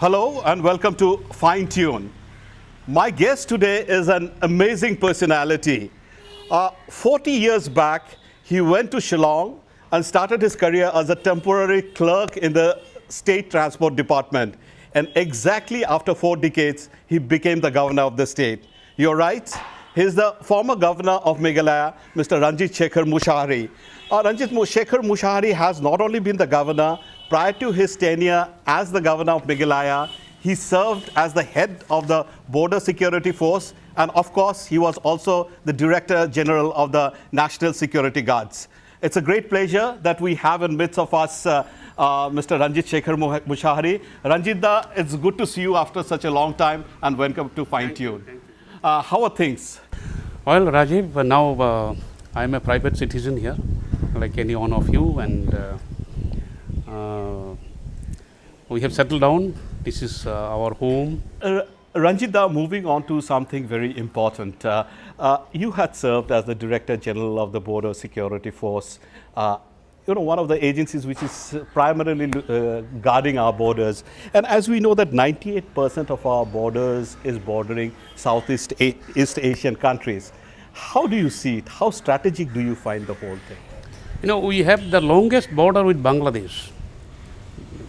Hello and welcome to Fine Tune. My guest today is an amazing personality. 40 years back, he went to Shillong and started his career as a temporary clerk in the State Transport Department. And exactly after 4 decades, he became the governor of the state. You're right. He's the former governor of Meghalaya, Mr. Ranjit Shekhar Mushahari. Ranjit Shekhar Mushahari has not only been the governor, prior to his tenure as the governor of Meghalaya, he served as the head of the Border Security Force, and of course, he was also the Director General of the National Security Guards. It's a great pleasure that we have in midst of us Mr. Ranjit Shekhar Mushahari. Ranjit, it's good to see you after such a long time, and welcome to Fine Tune. How are things? Well, Rajiv, now I'm a private citizen here, like any one of you, and we have settled down. This is our home. Ranjit, moving on to something very important. You had served as the Director General of the Border Security Force, one of the agencies which is primarily guarding our borders. And as we know that 98% of our borders is bordering Southeast East Asian countries. How do you see it? How strategic do you find the whole thing? We have the longest border with Bangladesh,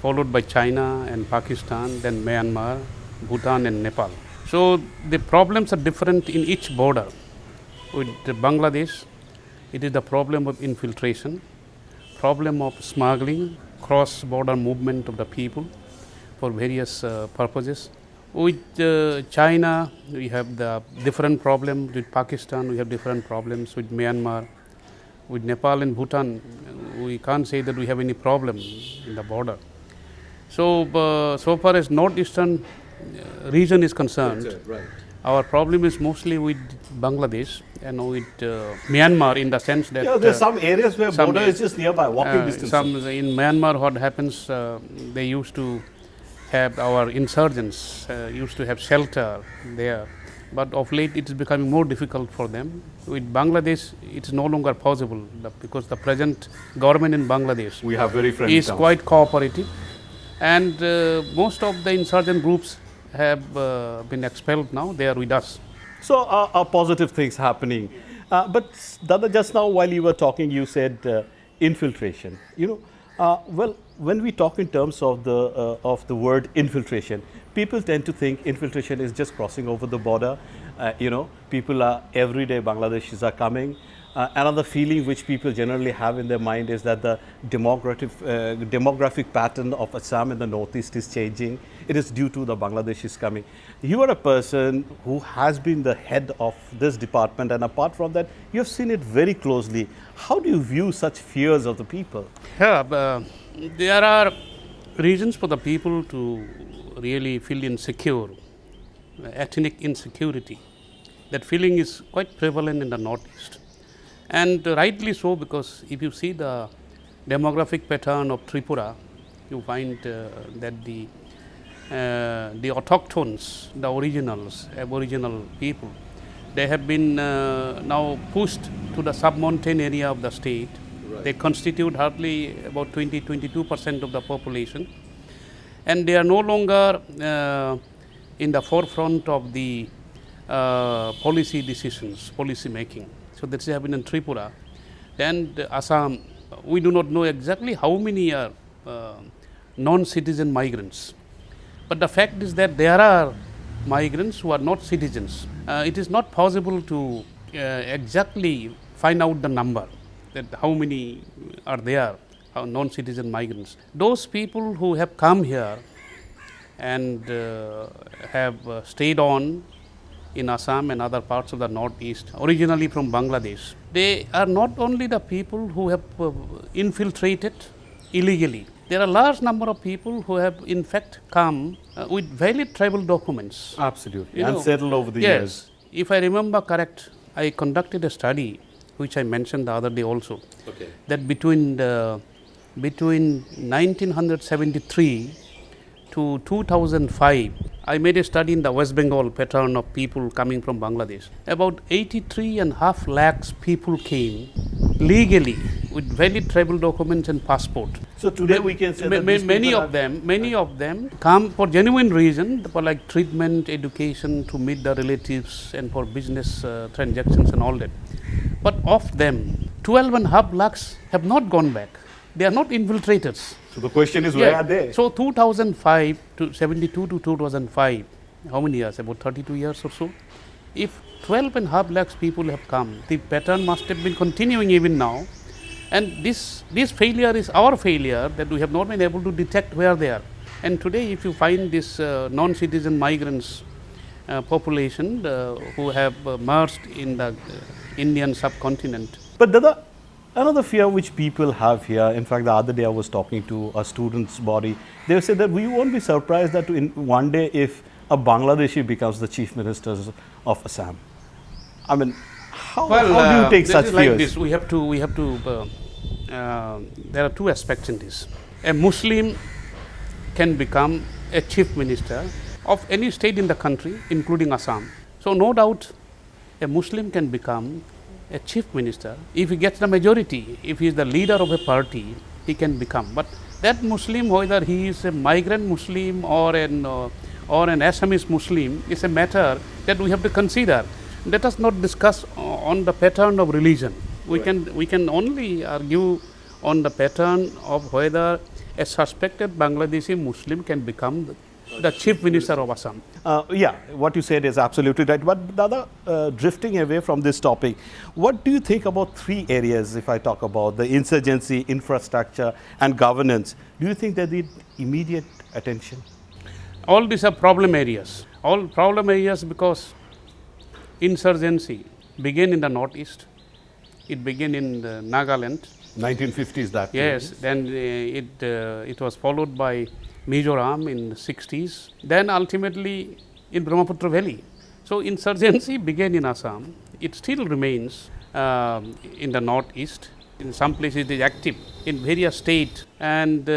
followed by China and Pakistan, then Myanmar, Bhutan and Nepal. So the problems are different in each border. With Bangladesh, it is the problem of infiltration, problem of smuggling, cross-border movement of the people for various purposes. With China, we have the different problems. With Pakistan, we have different problems. With Myanmar, with Nepal and Bhutan, we can't say that we have any problem in the border. So, so far as northeastern region is concerned, our problem is mostly with Bangladesh and with Myanmar, in the sense that there's some areas where border is just nearby, walking distance. In Myanmar, what happens? They used to have our insurgents used to have shelter there, but of late it is becoming more difficult for them. With Bangladesh, it's no longer possible because the present government in Bangladesh is quite cooperative, and most of the insurgent groups have been expelled now. They are with us. So positive things happening. But Dada, just now while you were talking, you said infiltration. Well, when we talk in terms of the word infiltration, people tend to think infiltration is just crossing over the border. People are every day Bangladeshis are coming. Another feeling which people generally have in their mind is that the demographic pattern of Assam in the northeast is changing. It is due to the Bangladeshis coming. You are a person who has been the head of this department, and apart from that, you have seen it very closely. How do you view such fears of the people? Yeah, there are reasons for the people to really feel insecure, ethnic insecurity. That feeling is quite prevalent in the northeast. And rightly so, because if you see the demographic pattern of Tripura, you find that the autochthones, the originals, aboriginal people, they have been now pushed to the sub-mountain area of the state. Right. They constitute hardly about 20-22% of the population, and they are no longer in the forefront of the policy decisions, policy making. So that's happened in Tripura. And Assam, we do not know exactly how many are non-citizen migrants. But the fact is that there are migrants who are not citizens. It is not possible to exactly find out the number, that how many are there, non-citizen migrants. Those people who have come here and have stayed on in Assam and other parts of the northeast, originally from Bangladesh, they are not only the people who have infiltrated illegally. There are a large number of people who have in fact come with valid travel documents. Absolutely, and settled over the yes. years. If I remember correct, I conducted a study, which I mentioned the other day also, that between 1973 to 2005, I made a study in the West Bengal pattern of people coming from Bangladesh. About 83.5 lakhs people came legally with valid travel documents and passport. So today we can say that these many people of them, many of them come for genuine reason, for like treatment, education, to meet the relatives, and for business transactions and all that. But of them, 12.5 lakhs have not gone back. They are not infiltrators. So the question is, where are they? So 2005 to 72 to 2005, how many years? About 32 years or so. If 12.5 lakhs people have come, the pattern must have been continuing even now. And this failure is our failure, that we have not been able to detect where they are. And today, if you find this non-citizen migrants population who have merged in the Indian subcontinent. But Dada, another fear which people have here, in fact, the other day I was talking to a student's body, they said that we won't be surprised that in one day if a Bangladeshi becomes the chief minister of Assam. I mean, how do you take such this is fears? like this. We have to. There are two aspects in this. A Muslim can become a chief minister of any state in the country, including Assam. So no doubt, a Muslim can become a chief minister if he gets the majority. If he is the leader of a party, he can become. But that Muslim, whether he is a migrant Muslim or an Assamese Muslim, is a matter that we have to consider. Let us not discuss on the pattern of religion. We can only argue on the pattern of whether a suspected Bangladeshi Muslim can become the chief minister of Assam. Yeah, what you said is absolutely right. But Dada, drifting away from this topic, what do you think about three areas, if I talk about the insurgency, infrastructure and governance? Do you think they need immediate attention? All these are problem areas. All problem areas because insurgency began in the northeast. It began in Nagaland. 1950s that. Yes, then it was followed by Mizoram in the 60s, then ultimately in Brahmaputra Valley. So insurgency began in Assam. It still remains in the northeast. In some places it is active in various states, and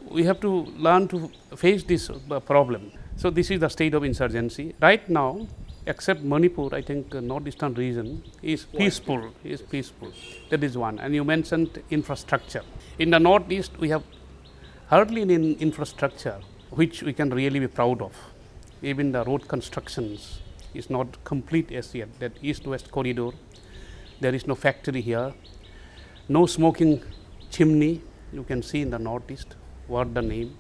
we have to learn to face this problem. So this is the state of insurgency. Right now, except Manipur, I think northeastern region is peaceful. That is one. And you mentioned infrastructure. In the northeast, we have hardly any infrastructure which we can really be proud of. Even the road constructions is not complete as yet. That east-west corridor, there is no factory here, no smoking chimney you can see in the northeast. What the name?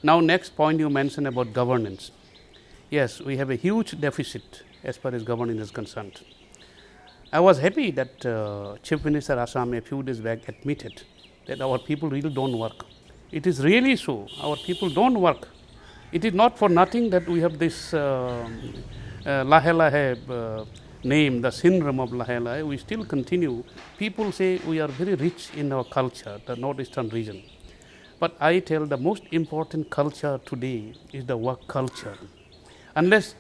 Now, next point you mentioned about governance. Yes, we have a huge deficit as far as governance is concerned. I was happy that Chief Minister Assam a few days back admitted that our people really don't work. It is really so. Our people don't work. It is not for nothing that we have this Lahe Lahe name, the syndrome of Lahe Lahe. We still continue. People say we are very rich in our culture, the northeastern region. But I tell the most important culture today is the work culture. Unless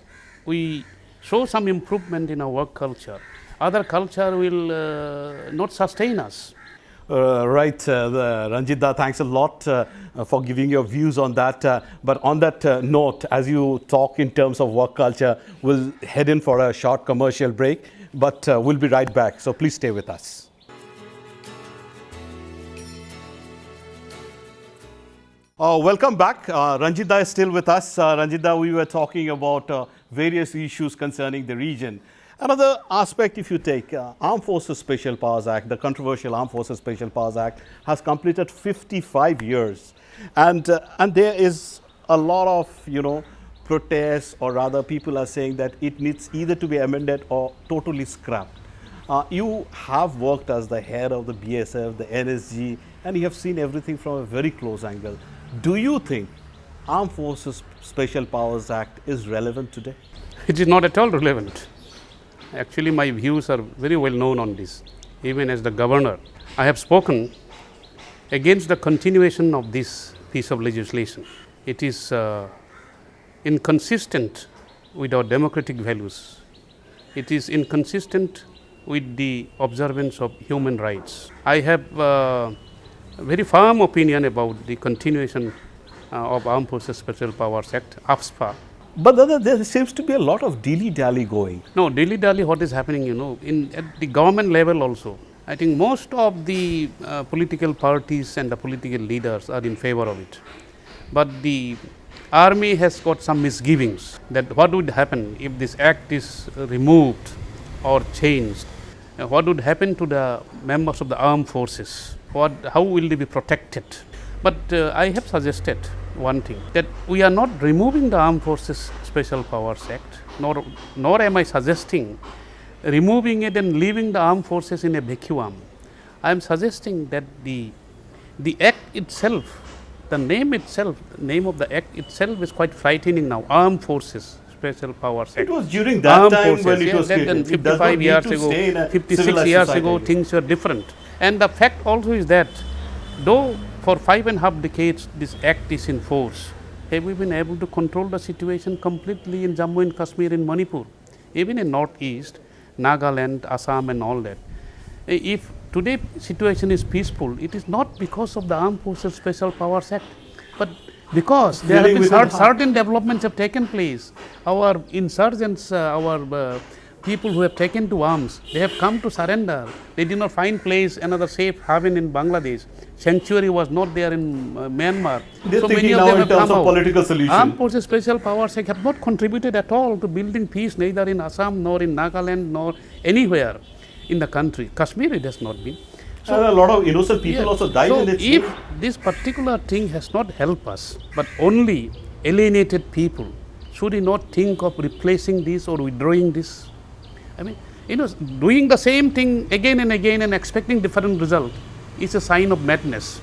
we show some improvement in our work culture, other culture will not sustain us. Right, Ranjitda, thanks a lot for giving your views on that. But on that note, as you talk in terms of work culture, we'll head in for a short commercial break, but we'll be right back. So please stay with us. Welcome back. Ranjitda is still with us. Ranjitda, we were talking about various issues concerning the region. Another aspect, if you take Armed Forces Special Powers Act, the controversial Armed Forces Special Powers Act has completed 55 years. And there is a lot of, protests, or rather people are saying that it needs either to be amended or totally scrapped. You have worked as the head of the BSF, the NSG, and you have seen everything from a very close angle. Do you think Armed Forces Special Powers Act is relevant today? It is not at all relevant. Actually, my views are very well known on this. Even as the governor, I have spoken against the continuation of this piece of legislation. It is inconsistent with our democratic values. It is inconsistent with the observance of human rights. I have a very firm opinion about the continuation of Armed Forces Special Powers Act, AFSPA. But there seems to be a lot of dilly-dally going. No, dilly-dally, what is happening, at the government level also, I think most of the political parties and the political leaders are in favor of it. But the army has got some misgivings that what would happen if this act is removed or changed. What would happen to the members of the armed forces? How will they be protected? But I have suggested one thing, that we are not removing the Armed Forces Special Powers Act, nor am I suggesting removing it and leaving the armed forces in a vacuum. I am suggesting that the act itself, the name of the act itself is quite frightening now. Armed Forces Special Powers Act. It was during that Armed time forces, when it was created. Then It does not 55 need years to stay in ago, a 56 civilized years society ago, again. things were different. And the fact also is that though for 5.5 decades this act is in force, have we been able to control the situation completely in Jammu and Kashmir, in Manipur, even in Northeast, Nagaland, Assam and all that. If today situation is peaceful, it is not because of the Armed Forces Special Powers Act, but because there have been certain developments have taken place. Our insurgents, our people who have taken to arms, they have come to surrender. They did not find place, another safe haven in Bangladesh. Sanctuary was not there in Myanmar. They're So thinking many of now them in have terms come of out. political solution. Armed Forces Special Powers Act have not contributed at all to building peace, neither in Assam nor in Nagaland nor anywhere in the country. Kashmir it has not been. And a lot of innocent people also died So in its if name. this particular thing has not helped us, but only alienated people, should we not think of replacing this or withdrawing this? I mean, doing the same thing again and again and expecting different result is a sign of madness.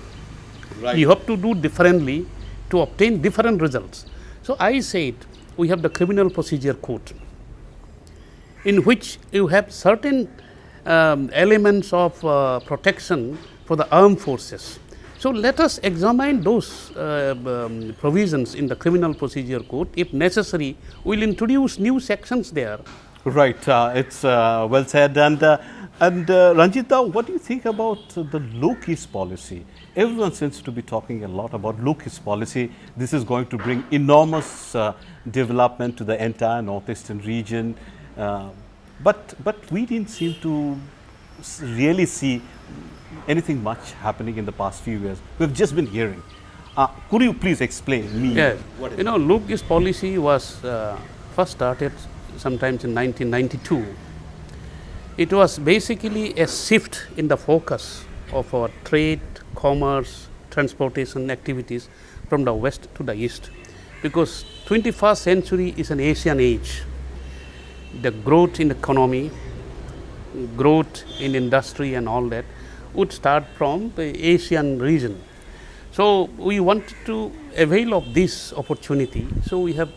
Right. You have to do differently to obtain different results. So I said, we have the Criminal Procedure Code, in which you have certain elements of protection for the armed forces. So let us examine those provisions in the Criminal Procedure Code. If necessary, we will introduce new sections there. Right, it's well said. And Ranjita, what do you think about the look East policy? Everyone seems to be talking a lot about look East policy. This is going to bring enormous development to the entire northeastern region. But we didn't seem to really see anything much happening in the past few years. We've just been hearing. Could you please explain me? Yes, what is look East policy was first started sometimes in 1992. It was basically a shift in the focus of our trade, commerce, transportation activities from the west to the east, because 21st century is an Asian age. The growth in economy, growth in industry and all that would start from the Asian region. So we wanted to avail of this opportunity. So we have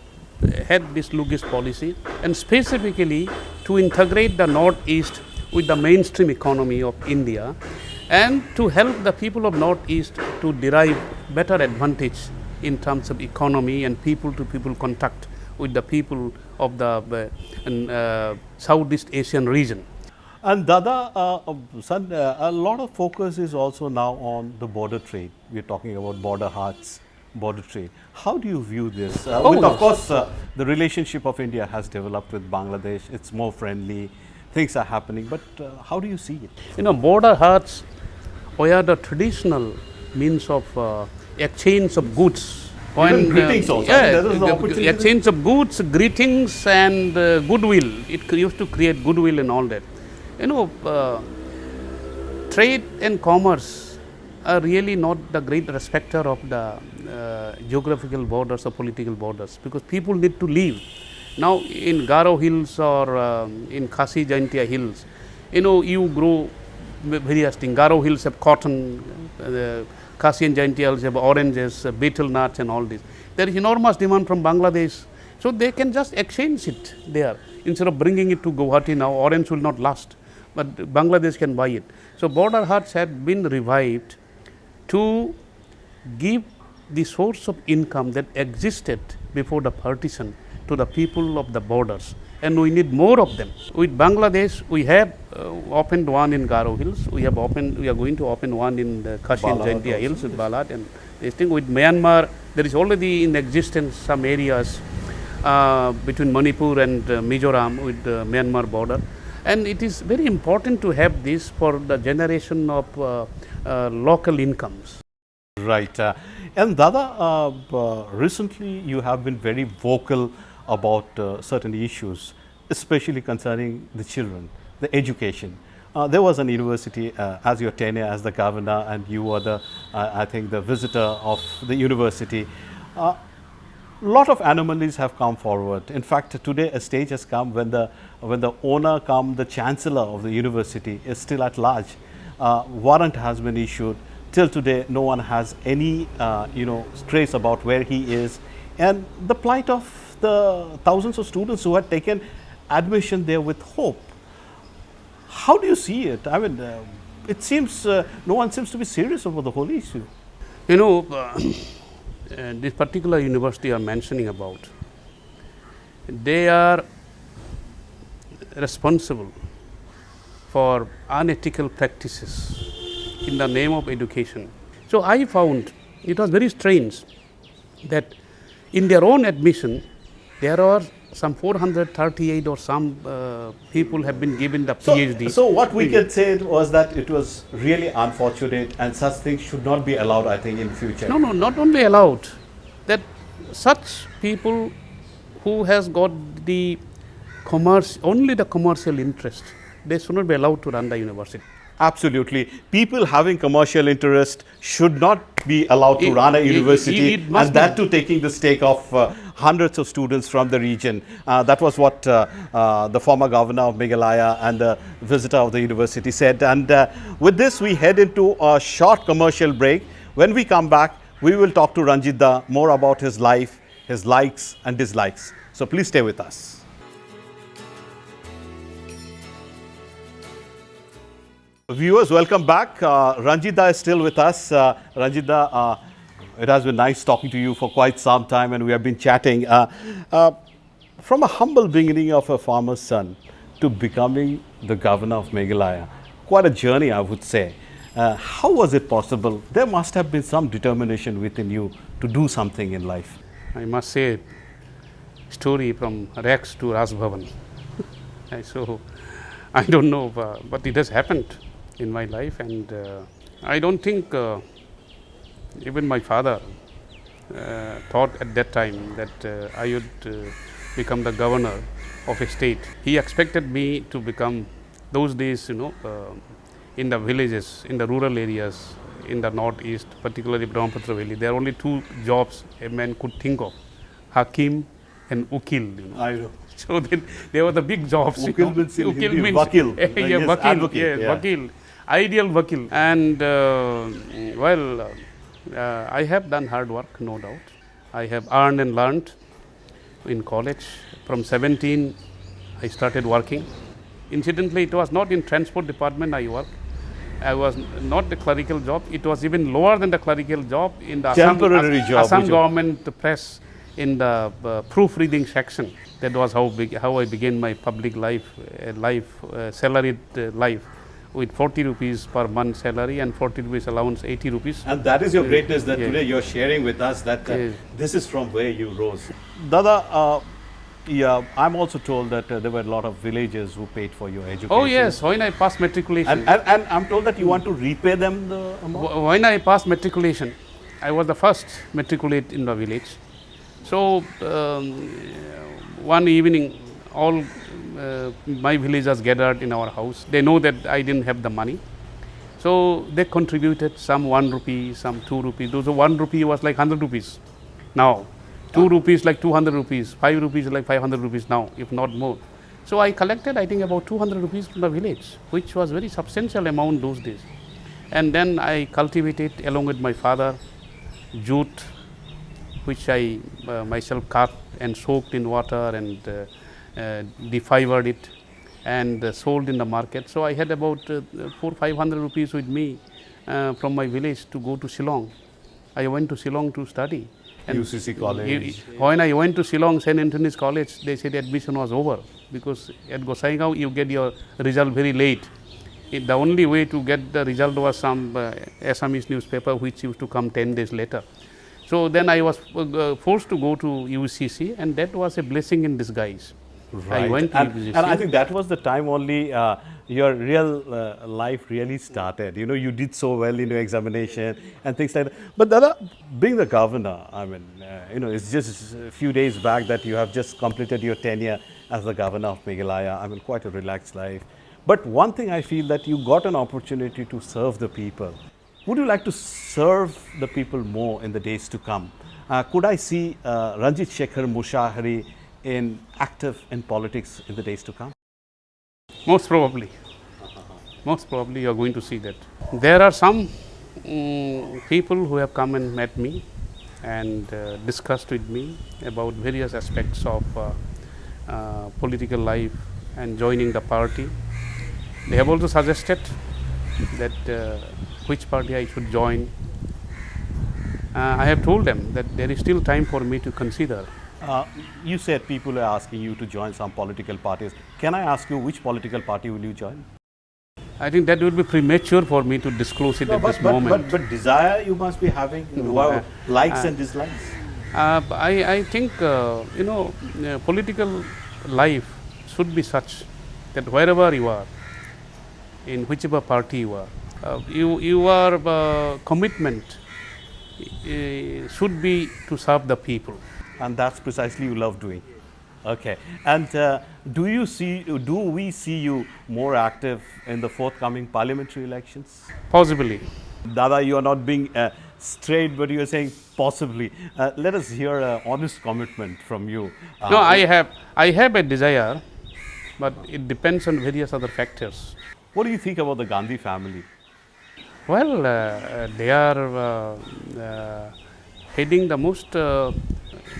had this look East policy, and specifically to integrate the Northeast with the mainstream economy of India, and to help the people of Northeast to derive better advantage in terms of economy and people-to-people contact with the people of the Southeast Asian region. And Dada, son, a lot of focus is also now on the border trade. We're talking about border hearts, border trade. How do you view this? Of yes. course, the relationship of India has developed with Bangladesh. It's more friendly. Things are happening. But how do you see it? Border hearts were the traditional means of exchange of goods. Even greetings also. Yeah, There is an opportunity. exchange of goods, greetings and goodwill. It used to create goodwill and all that. Trade and commerce are really not the great respecter of the geographical borders or political borders, because people need to live. Now in Garo Hills or in Khasi Jaintia Hills, you grow various things. Garo Hills have cotton, Khasi and Jaintia Hills have oranges, betel nuts and all this. There is enormous demand from Bangladesh, so they can just exchange it there. Instead of bringing it to Guwahati now, orange will not last, but Bangladesh can buy it. So border huts had been revived to give the source of income that existed before the partition to the people of the borders, and we need more of them. With Bangladesh, we have opened one in Garo Hills. We are going to open one in the Kashi and Jaintia Hills with Balad and this thing. With Myanmar, there is already in existence some areas between Manipur and Mizoram with the Myanmar border. And it is very important to have this for the generation of local incomes. Right. And Dada, recently you have been very vocal about certain issues, especially concerning the children, the education. There was an university, as your tenure as the governor, and you were the, I think, the visitor of the university. Lot of anomalies have come forward. In fact, today a stage has come when the owner the chancellor of the university is still at large. Warrant has been issued. Till today, no one has any trace about where he is, and the plight of the thousands of students who had taken admission there with hope. How do you see it? I mean, it seems no one seems to be serious about the whole issue. You know, this particular university I'm mentioning about, they are responsible for unethical practices in the name of education. So I found it was very strange that in their own admission, there are some 438 or some people have been given the PhD. So what we can say was that it was really unfortunate, and such things should not be allowed, I think, in future. No, not only allowed, that such people who has got the only the commercial interest, they should not be allowed to run the university. Absolutely. People having commercial interest should not be allowed to run a university, and that too taking the stake of hundreds of students from the region. That was what the former governor of Meghalaya and the visitor of the university said. And with this, we head into a short commercial break. When we come back, we will talk to Ranjit Da more about his life, his likes and dislikes. So please stay with us. Viewers, welcome back. Ranjit Da is still with us. Ranjit Da, it has been nice talking to you for quite some time, and we have been chatting. From a humble beginning of a farmer's son to becoming the governor of Meghalaya, quite a journey, I would say. How was it possible? There must have been some determination within you to do something in life. I must say, story from Rex to Raj Bhavan. So, I don't know, but it has happened in my life, and I don't think even my father thought at that time that I would become the governor of a state. He expected me to become, those days, in the villages, in the rural areas, in the northeast, particularly Brahmaputra Valley, there are only two jobs a man could think of: Hakim and Ukil. I know. So then they were the big jobs. Ukil means Vakil. Yes, Vakil, advocate, yes, yeah. Vakil, ideal Vakil. And I have done hard work, no doubt. I have earned and learned in college. From 17, I started working. Incidentally, it was not in transport department I worked. I was not the clerical job. It was even lower than the clerical job in the temporary job. Assam government press in the proofreading section. That was how I began my public life, salaried life, with 40 rupees per month salary and 40 rupees allowance, 80 rupees. And that is your greatness that today you're sharing with us, that this is from where you rose. Dada, yeah, I'm also told that there were a lot of villagers who paid for your education. Oh yes, when I passed matriculation. And I'm told that you want to repay them the amount? When I passed matriculation, I was the first matriculate in the village. So one evening, all my villagers gathered in our house. They know that I didn't have the money. So they contributed some 1 rupee, some 2 rupees. Those 1 rupee was like 100 rupees now. 2 rupees like 200 rupees, 5 rupees like 500 rupees now, if not more. So I collected, I think, about 200 rupees from the village, which was very substantial amount those days. And then I cultivated, along with my father, jute, which I myself cut and soaked in water and defibered it and sold in the market. So I had about 400-500 rupees with me from my village to go to Shillong. I went to Shillong to study. And UCC College. When I went to Shillong, St. Anthony's College, they said admission was over because at Gosaigao you get your result very late. The only way to get the result was some Assamese newspaper which used to come 10 days later. So then I was forced to go to UCC, and that was a blessing in disguise. I went to and UGC. I think that was the time only your real life really started. You know, you did so well in your examination and things like that. But Dada, being the governor, I mean, you know, it's just a few days back that you have just completed your tenure as the governor of Meghalaya. I mean, quite a relaxed life. But one thing I feel that you got an opportunity to serve the people. Would you like to serve the people more in the days to come? Could I see Ranjit Shekhar Mushahari in active in politics in the days to come? Most probably. Most probably you are going to see that. There are some people who have come and met me and discussed with me about various aspects of political life and joining the party. They have also suggested that which party I should join. I have told them that there is still time for me to consider. You said people are asking you to join some political parties. Can I ask you which political party will you join? I think that would be premature for me to disclose it at this moment. But desire you must be having, likes and dislikes. I think political life should be such that wherever you are, in whichever party you are, your commitment should be to serve the people. And that's precisely you love doing. Okay. And do we see you more active in the forthcoming parliamentary elections? Possibly. Dada, you are not being straight, but you are saying possibly. Let us hear an honest commitment from you. No, I have a desire, but it depends on various other factors. What do you think about the Gandhi family? Well, they are heading the most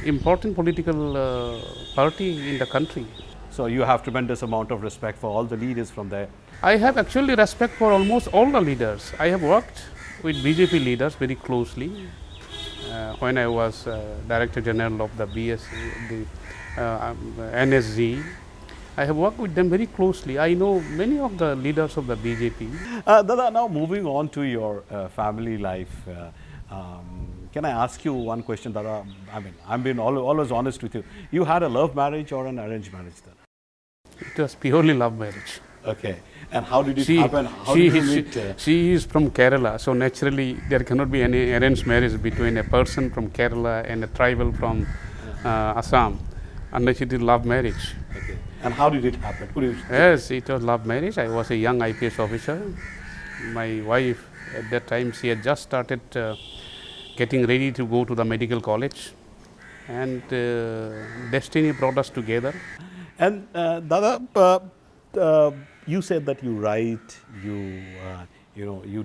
important political party in the country. So you have tremendous amount of respect for all the leaders from there. I have actually respect for almost all the leaders. I have worked with BJP leaders very closely when I was Director General of the NSZ. I have worked with them very closely. I know many of the leaders of the BJP. Dada, now moving on to your family life, can I ask you one question, Dada? I mean, I'm being always honest with you. You had a love marriage or an arranged marriage, Dada? It was purely love marriage. Okay. And how did it happen? How did you meet? She is from Kerala, so naturally there cannot be any arranged marriage between a person from Kerala and a tribal from Assam, unless it is love marriage. Okay. And how did it happen? Yes, it was love marriage. I was a young IPS officer. My wife at that time, she had just started getting ready to go to the medical college, and destiny brought us together. And Dada, you said that you write, you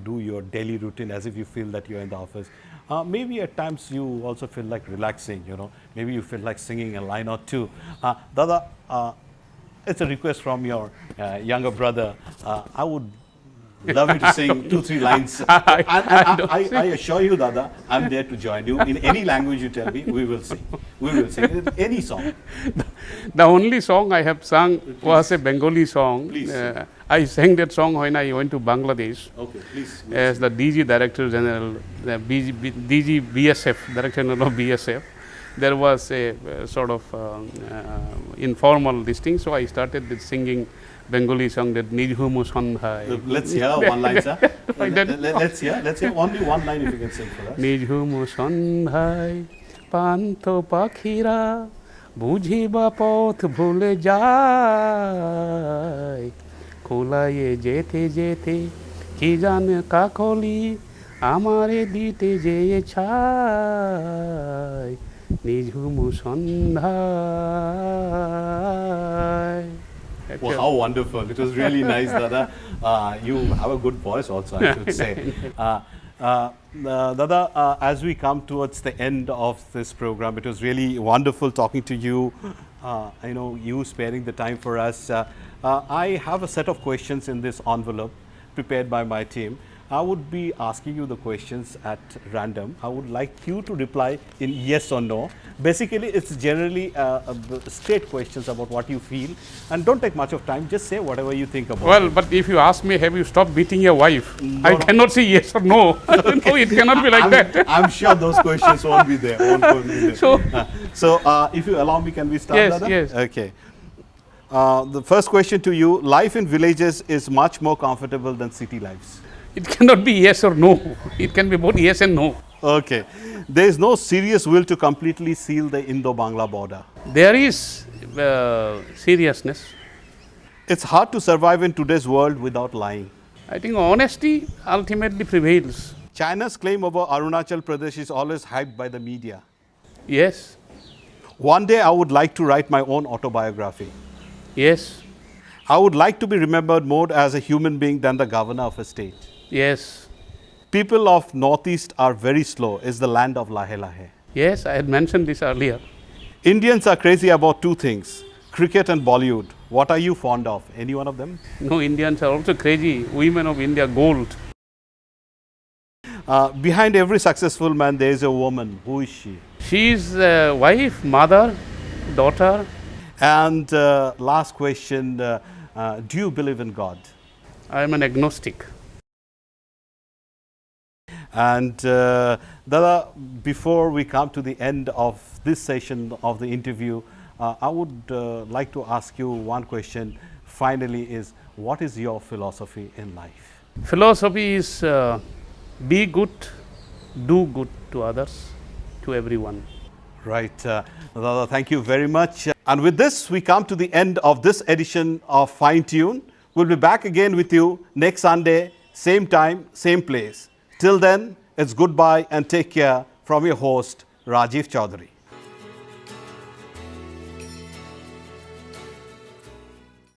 do your daily routine as if you feel that you're in the office. Maybe at times you also feel like relaxing, maybe you feel like singing a line or two. Dada, it's a request from your younger brother. I would love you to sing 2-3 lines. I assure you, Dada, I'm there to join you. In any language you tell me, we will sing. We will sing any song. The only song I have sung was a Bengali song. Please. I sang that song when I went to Bangladesh. Okay, please. As the DG Director General, the DG BSF, Director General of BSF. There was a sort of informal listing, so I started with singing Bengali song that Nijhumu Sandhai. Let's hear one line, sir. Let's hear only one line if you can sing for us. Nijhumu Sandhai Panto Pakhira Bujiba Poth Bhule Jai Kulaye Jete Jete Ki Jane Kakoli Amare Dite Je Chai Nijhumu Sandhai. Well, how wonderful. It was really nice, Dada. You have a good voice also, I should say. Dada, as we come towards the end of this program, it was really wonderful talking to you. You sparing the time for us. I have a set of questions in this envelope prepared by my team. I would be asking you the questions at random. I would like you to reply in yes or no. Basically, it's generally straight questions about what you feel. And don't take much of time. Just say whatever you think about Well, it. but if you ask me, have you stopped beating your wife? No, I no. cannot say yes or no. No, it cannot be like that. I'm sure those questions won't be there. So, if you allow me, can we start, Yes, Dada? yes. Okay. The first question to you, life in villages is much more comfortable than city lives. It cannot be yes or no. It can be both yes and no. Okay. There is no serious will to completely seal the Indo-Bangla border. There is seriousness. It's hard to survive in today's world without lying. I think honesty ultimately prevails. China's claim over Arunachal Pradesh is always hyped by the media. Yes, One day I would like to write my own autobiography. yes, I would like to be remembered more as a human being than the governor of a state. yes, People of Northeast are very slow. It's the land of Lahe Lahe. yes. I had mentioned this earlier. Indians are crazy about two things, cricket and Bollywood. What are you fond of? Any one of them? No, Indians are also crazy. Women of India, gold. Behind every successful man, there is a woman. Who is she? She is wife, mother, daughter. And last question, do you believe in God? I am an agnostic. And Dada, before we come to the end of this session of the interview, I would like to ask you one question. Finally, is what is your philosophy in life? Philosophy is be good, do good to others, to everyone. Right. Dada, thank you very much. And with this, we come to the end of this edition of Fine Tune. We'll be back again with you next Sunday, same time, same place. Till then, it's goodbye and take care from your host, Rajiv Chaudhary.